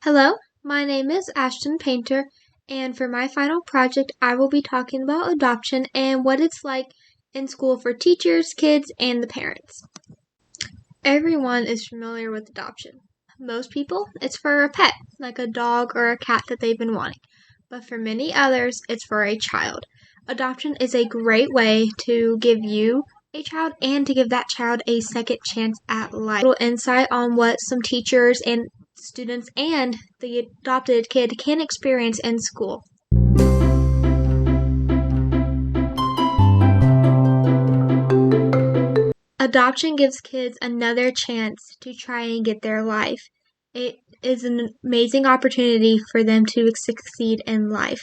Hello, my name is Ashton Painter, and for my final project, I will be talking about adoption and what it's like in school for teachers, kids, and the parents. Everyone is familiar with adoption. Most people, it's for a pet, like a dog or a cat that they've been wanting. But for many others, it's for a child. Adoption is a great way to give you a child and to give that child a second chance at life. A little insight on what some teachers and students and the adopted kid can experience in school. Adoption gives kids another chance to try and get their life. It is an amazing opportunity for them to succeed in life.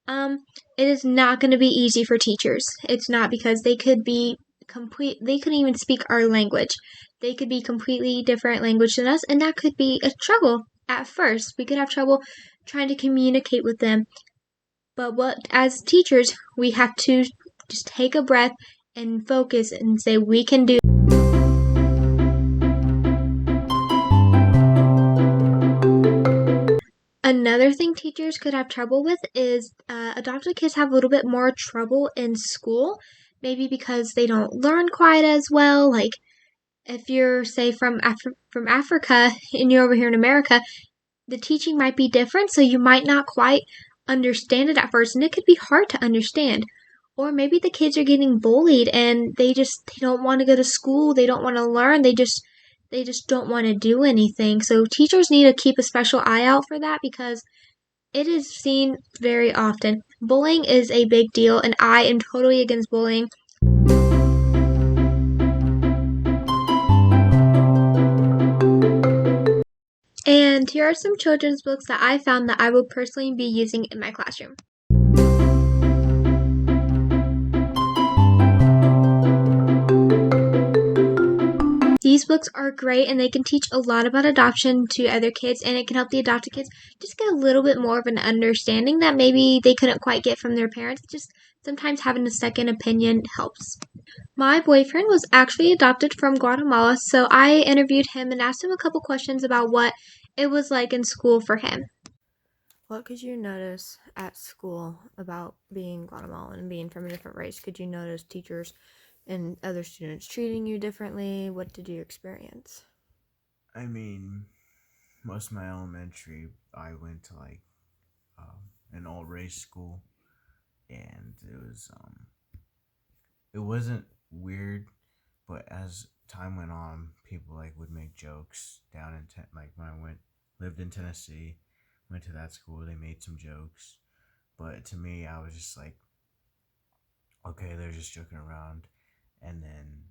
It is not going to be easy for teachers. It's not because they couldn't even speak our language. They could be completely different language than us, and that could be a struggle at first. We could have trouble trying to communicate with them. But as teachers, we have to just take a breath and focus and say we can do. Another thing teachers could have trouble with is adopted kids have a little bit more trouble in school, maybe because they don't learn quite as well. Like if you're, say, from Africa and you're over here in America, the teaching might be different, so you might not quite understand it at first, and it could be hard to understand. Or maybe the kids are getting bullied and they don't want to go to school, they don't want to learn, they just don't want to do anything. So teachers need to keep a special eye out for that because it is seen very often. Bullying is a big deal, and I am totally against bullying. And here are some children's books that I found that I will personally be using in my classroom. These books are great and they can teach a lot about adoption to other kids, and it can help the adopted kids just get a little bit more of an understanding that maybe they couldn't quite get from their parents. Just sometimes having a second opinion helps. My boyfriend was actually adopted from Guatemala, so I interviewed him and asked him a couple questions about what it was like in school for him. What could you notice at school about being Guatemalan and being from a different race? Could you notice teachers and other students treating you differently? What did you experience? I mean, most of my elementary, I went to an all race school, and it wasn't weird, but as time went on, people would make jokes down in when I lived in Tennessee, went to that school, they made some jokes, but to me, I was just like, okay, they're just joking around, and then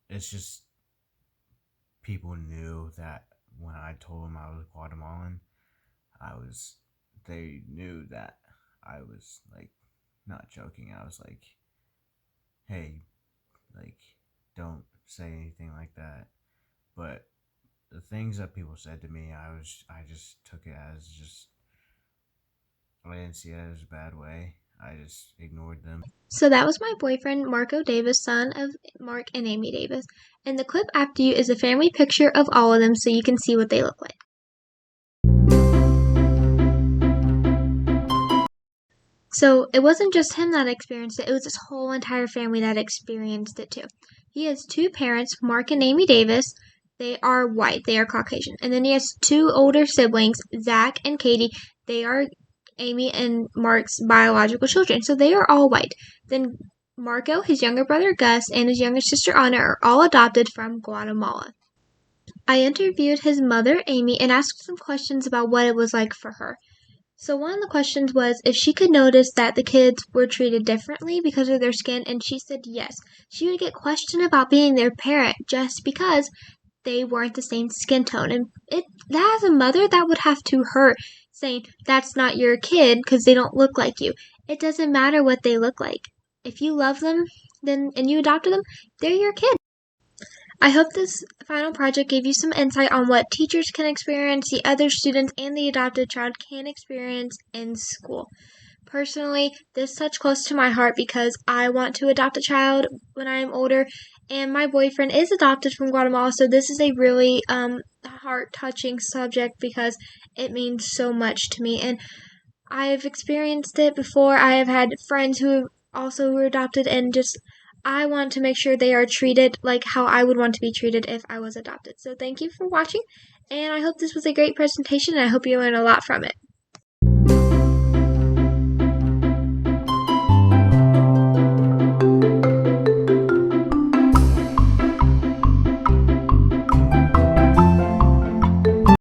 it's just people knew that when I told them I was Guatemalan, they knew that I was not joking. I was like, hey, don't say anything like that. But the things that people said to me, I just took it as I didn't see it as a bad way. I just ignored them. So that was my boyfriend, Marco Davis, son of Mark and Amy Davis. And the clip after you is a family picture of all of them so you can see what they look like. So it wasn't just him that experienced it, it was his whole entire family that experienced it too. He has two parents, Mark and Amy Davis. They are white, they are Caucasian. And then he has two older siblings, Zach and Katie. They are Amy and Mark's biological children, so they are all white. Then Marco, his younger brother Gus, and his younger sister Anna are all adopted from Guatemala. I interviewed his mother, Amy, and asked some questions about what it was like for her. So one of the questions was if she could notice that the kids were treated differently because of their skin, and she said yes. She would get questioned about being their parent just because they weren't the same skin tone. And that as a mother, that would have to hurt, saying that's not your kid because they don't look like you. It doesn't matter what they look like. If you love them and you adopted them, they're your kid. I hope this final project gave you some insight on what teachers can experience, the other students, and the adopted child can experience in school. Personally, this touched close to my heart because I want to adopt a child when I am older, And my boyfriend is adopted from Guatemala, so this is a really heart-touching subject because it means so much to me. And I've experienced it before. I have had friends who also were adopted, and just I want to make sure they are treated like how I would want to be treated if I was adopted. So thank you for watching, and I hope this was a great presentation, and I hope you learned a lot from it.